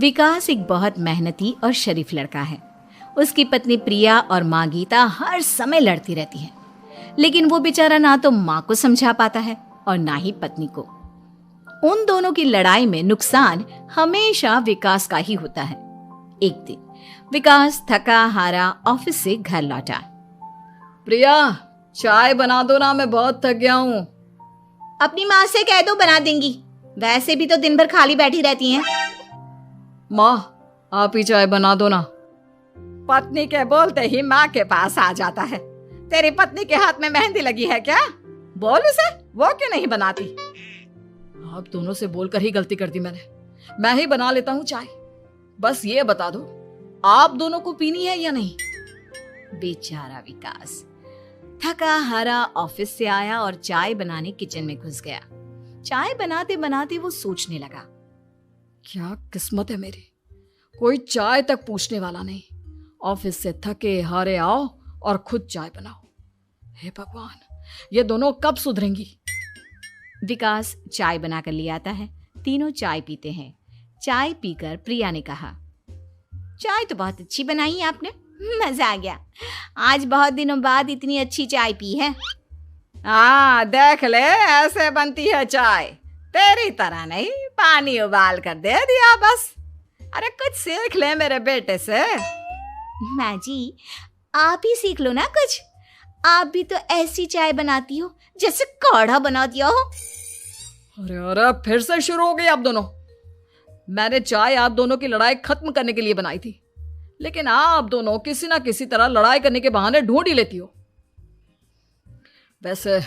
विकास एक बहुत मेहनती और शरीफ लड़का है। उसकी पत्नी प्रिया और माँ गीता हर समय लड़ती रहती है, लेकिन वो बेचारा ना तो माँ को समझा पाता है और ना ही पत्नी को। उन दोनों की लड़ाई में नुकसान हमेशा विकास का ही होता है। एक दिन विकास थका हारा ऑफिस से घर लौटा। प्रिया, चाय बना दो ना, मैं बहुत थक गया हूँ। अपनी माँ से कह दो, बना देंगी। वैसे भी तो दिन भर खाली बैठी रहती हैं। माँ, आप ही चाय बना दो ना। पत्नी के बोलते ही माँ के पास आ जाता है। तेरी पत्नी के हाथ में मेहंदी लगी है क्या? बोल उसे, वो क्यों नहीं बनाती? आप दोनों से बोलकर ही गलती कर दी मैंने। मैं ही बना लेता हूँ चाय। बस ये बता दो, आप दोनों को पीनी है या नहीं? बेचारा विकास थका हारा ऑफिस से आया और चाय बनाने किचन में घुस गया। चाय बनाते बनाते वो सोचने लगा, क्या किस्मत है मेरी, कोई चाय तक पूछने वाला नहीं। ऑफिस से थके हारे आओ और खुद चाय बनाओ। हे भगवान, ये दोनों कब सुधरेंगी? विकास चाय बनाकर ले आता है। तीनों चाय पीते हैं। चाय पीकर प्रिया ने कहा, चाय तो बहुत अच्छी बनाई है आपने, मजा आ गया। आज बहुत दिनों बाद इतनी अच्छी चाय पी है। हाँ, देख ले, ऐसे बनती है चाय। तेरी तरह नहीं, पानी उबाल कर दे दिया बस। अरे कुछ सीख ले मेरे बेटे से। माँ जी, आप ही सीख लो ना कुछ। आप भी तो ऐसी चाय बनाती हो जैसे काढ़ा बना दिया हो। अरे अरे, फिर से शुरू हो गई आप दोनों। मैंने चाय आप दोनों की लड़ाई खत्म करने के लिए बनाई थी, लेकिन आप दोनों किसी ना किसी तरह लड़ाई करने के बहाने ढूंढ ही लेती हो। वैसे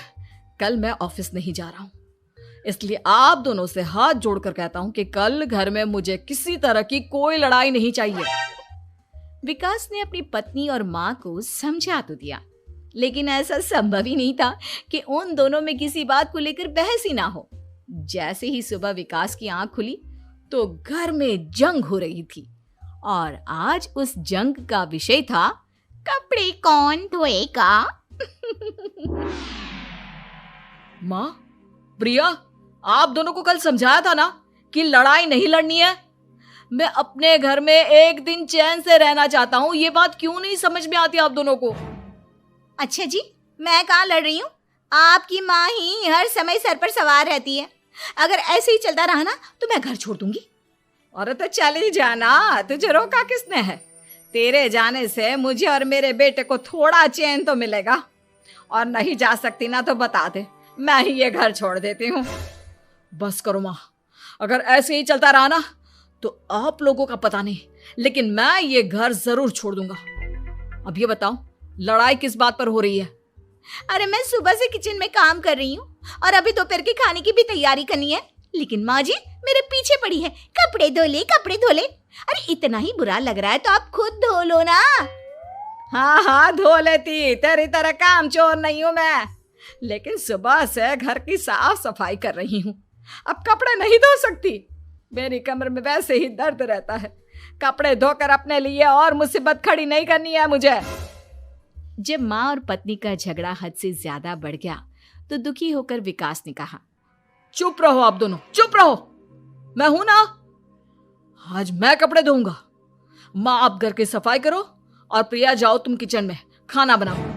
कल मैं ऑफिस नहीं जा रहा हूं, इसलिए आप दोनों से हाथ जोड़कर कहता हूं कि कल घर में मुझे किसी तरह की कोई लड़ाई नहीं चाहिए। विकास ने अपनी पत्नी और माँ को समझा तो दिया, लेकिन ऐसा संभव ही नहीं था कि उन दोनों में किसी बात को लेकर बहस ही ना हो। जैसे ही सुबह विकास की आंख खुली तो घर में जंग हो रही थी, और आज उस जंग का विषय था कपड़े कौन धोएगा। माँ, प्रिया, आप दोनों को कल समझाया था ना कि लड़ाई नहीं लड़नी है। मैं अपने घर में एक दिन चैन से रहना चाहता हूँ। ये बात क्यों नहीं समझ में आती आप दोनों को? अच्छा जी, मैं कहाँ लड़ रही हूँ? आपकी माँ ही हर समय सर पर सवार रहती है। अगर ऐसे ही चलता रहा ना तो मैं घर छोड़ दूंगी। अरे तो चली जाना, तुझे रोका किसने है? तेरे जाने से मुझे और मेरे बेटे को थोड़ा चैन तो मिलेगा। और नहीं जा सकती ना तो बता दे, मैं ही ये घर छोड़ देती हूँ। बस करो माँ, अगर ऐसे ही चलता रहा ना तो आप लोगों का पता नहीं, लेकिन मैं ये घर जरूर छोड़ दूंगा। अब ये बताओ, लड़ाई किस बात पर हो रही है? अरे मैं सुबह से किचन में काम कर रही हूँ और अभी दोपहर के खाने की भी तैयारी करनी है, लेकिन माँ जी मेरे पीछे पड़ी है, कपड़े धो ले, कपड़े धो ले। अरे इतना ही बुरा लग रहा है तो आप खुद धो लो ना। हाँ हाँ, धो लेती, तेरी तरह काम चोर नहीं हूं मैं, लेकिन सुबह से घर की साफ सफाई कर रही हूँ, अब कपड़े नहीं धो सकती। मेरी कमर में वैसे ही दर्द रहता है। कपड़े धोकर अपने लिए और मुसीबत खड़ी नहीं करनी है मुझे। जब माँ और पत्नी का झगड़ा हद से ज्यादा बढ़ गया तो दुखी होकर विकास ने कहा, चुप रहो आप दोनों, चुप रहो। मैं हूं ना, आज मैं कपड़े धोऊंगा। माँ, आप घर की सफाई करो और प्रिया, जाओ तुम किचन में खाना बनाओ।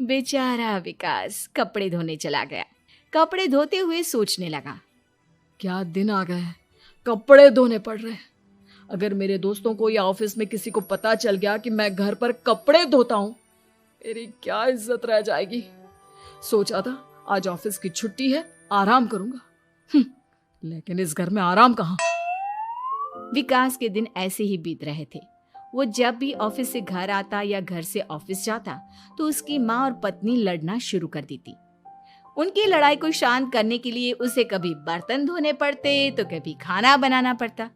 बेचारा विकास कपड़े धोने चला गया। कपड़े धोते हुए सोचने लगा, क्या दिन आ गए हैं, कपड़े धोने पड़ रहे हैं। अगर मेरे दोस्तों को या ऑफिस में किसी को पता चल गया कि मैं घर पर कपड़े धोता हूं, मेरी क्या इज्जत रह जाएगी। सोचा था आज ऑफिस की छुट्टी है, आराम करूंगा, लेकिन इस घर में आराम कहां। विकास के दिन ऐसे ही बीत रहे थे। वो जब भी ऑफिस से घर आता या घर से ऑफिस जाता तो उसकी माँ और पत्नी लड़ना शुरू कर देती। उनकी लड़ाई को शांत करने के लिए उसे कभी बर्तन धोने पड़ते तो कभी खाना बनाना पड़ता।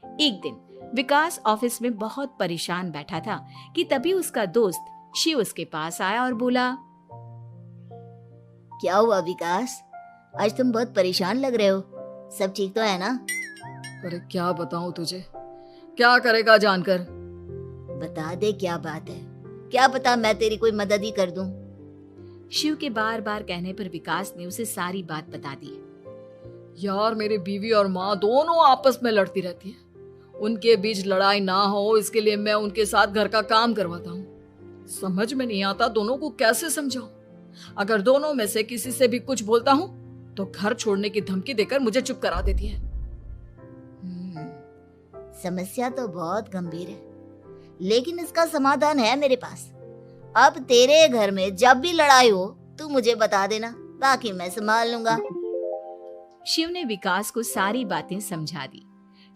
एक दिन विकास ऑफिस में बहुत परेशान बैठा था कि तभी उसका दोस्त शिव उसके पास आया और बोला, क्या हुआ विकास, आज तुम बहुत परेशान लग रहे हो, सब ठीक तो है ना? अरे क्या बताऊं तुझे, क्या करेगा जानकर। बता दे क्या बात है, क्या पता मैं तेरी कोई मदद ही कर दूं। शिव के बार बार कहने पर विकास ने उसे सारी बात बता दी। यार मेरी बीवी और माँ दोनों आपस में लड़ती रहती है। उनके बीच लड़ाई ना हो इसके लिए मैं उनके साथ घर का काम करवाता हूँ। समझ में नहीं आता दोनों को कैसे समझाऊं। अगर दोनों में से किसी से भी कुछ बोलता हूँ तो घर छोड़ने की धमकी देकर मुझे चुप करा देती है। समस्या तो बहुत गंभीर है, लेकिन इसका समाधान है मेरे पास। अब तेरे घर में जब भी लड़ाई हो तू मुझे बता देना, बाकी मैं संभाल लूंगा। शिव ने विकास को सारी बातें समझा दी।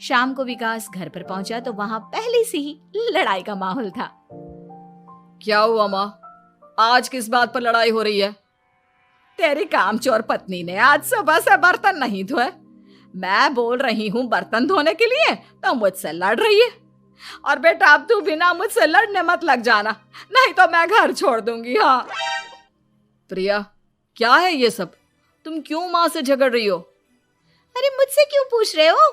शाम को विकास घर पर पहुंचा तो वहां पहले से ही लड़ाई का माहौल था। क्या हुआ माँ, आज किस बात पर लड़ाई हो रही है? तेरी कामचोर पत्नी ने आज सुबह से बर्तन नहीं धोए। मैं बोल रही हूँ बर्तन धोने के लिए तो मुझसे लड़ रही है। और बेटा अब तू बिना मुझसे लड़ने मत लग जाना, नहीं तो मैं घर छोड़ दूंगी। हाँ प्रिया, क्या है ये सब? तुम क्यों माँ से झगड़ रही हो? अरे मुझसे क्यों पूछ रहे हो?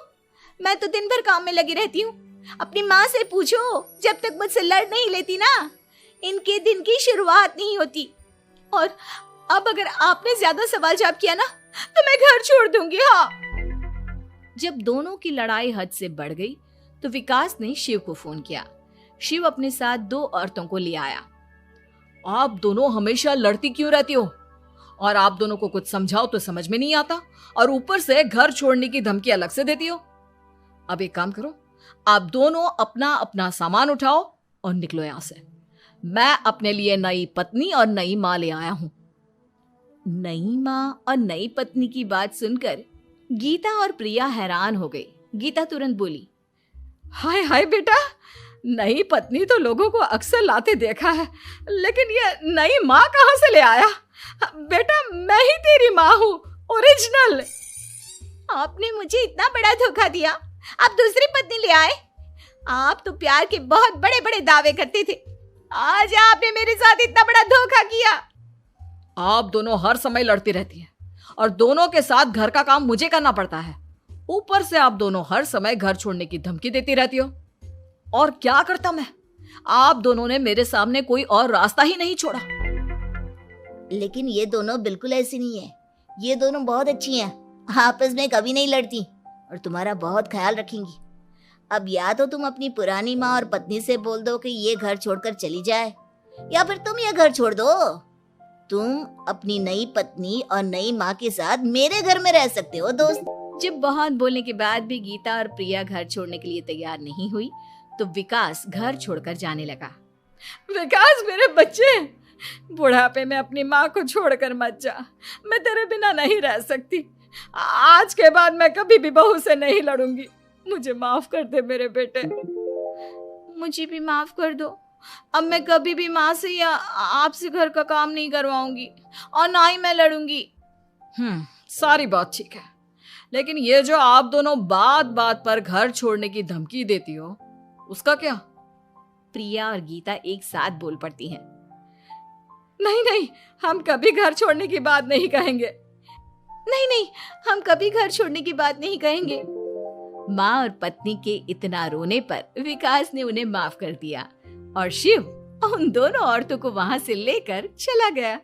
मैं तो दिन भर काम में लगी रहती हूँ। अपनी माँ से पूछो, जब तक मुझसे लड़ नहीं लेती ना इनके दिन की शुरुआत नहीं होती। और अब अगर आपने ज्यादा सवाल जवाब किया ना तो मैं घर छोड़ दूंगी। हाँ। जब दोनों की लड़ाई हद से बढ़ गई तो विकास ने शिव को फोन किया। शिव अपने साथ 2 औरतों को ले आया। आप दोनों हमेशा लड़ती क्यों रहती हो? और आप दोनों को कुछ समझाओ तो समझ में नहीं आता, और ऊपर से घर छोड़ने की धमकी अलग से देती हो। अब एक काम करो, आप दोनों अपना अपना सामान उठाओ और निकलो यहां से। मैं अपने लिए नई पत्नी और नई माँ ले आया हूं। नई माँ और नई पत्नी की बात सुनकर गीता और प्रिया हैरान हो गई। गीता तुरंत बोली, हाय हाय बेटा, नई पत्नी तो लोगों को अक्सर लाते देखा है, लेकिन ये नई माँ कहाँ से ले आया? बेटा मैं ही तेरी माँ हूँ, ओरिजिनल। आपने मुझे इतना बड़ा धोखा दिया, आप दूसरी पत्नी ले आए। आप तो प्यार के बहुत बड़े बड़े दावे करते थे, आज आपने मेरे साथ इतना बड़ा धोखा किया। आप दोनों हर समय लड़ती रहती हैं और दोनों के साथ घर का काम मुझे करना पड़ता है। ऊपर से आप दोनों हर समय घर छोड़ने की धमकी देती रहती हो। और क्या करता मैं? आप दोनों ने मेरे सामने कोई और रास्ता ही नहीं छोड़ा। लेकिन ये दोनों बिल्कुल ऐसी नहीं है। ये दोनों बहुत अच्छी हैं, आपस में कभी नहीं लड़ती और तुम्हारा बहुत ख्याल रखेंगी। अब या तो तुम अपनी पुरानी माँ और पत्नी से बोल दो कि ये घर छोड़कर चली जाए, या फिर तुम ये घर छोड़ दो। तुम अपनी नई पत्नी और नई माँ के साथ मेरे घर में रह सकते हो दोस्त। जब बहुत बोलने के बाद भी गीता और प्रिया घर छोड़ने के लिए तैयार नहीं हुई तो विकास घर छोड़कर जाने लगा। विकास मेरे बच्चे, बुढ़ापे में अपनी माँ को छोड़कर मत जा। मैं तेरे बिना नहीं रह सकती। आज के बाद मैं कभी भी बहू से नहीं लड़ूंगी। मुझे माफ कर दे मेरे बेटे। मुझे भी माफ कर दो। अब मैं कभी भी माँ से या आपसे घर का काम नहीं करवाऊंगी और ना ही मैं लड़ूंगी। सारी बात ठीक है, लेकिन ये जो आप दोनों बात बात पर घर छोड़ने की धमकी देती हो, उसका क्या? प्रिया और गीता एक साथ बोल पड़ती हैं। नहीं नहीं, हम कभी घर छोड़ने की बात नहीं कहेंगे। नहीं नहीं, हम कभी घर छोड़ने की बात नहीं कहेंगे। माँ और पत्नी के इतना रोने पर विकास ने उन्हें माफ कर दिया और शिव उन दोनों औरतों को वहां से लेकर चला गया।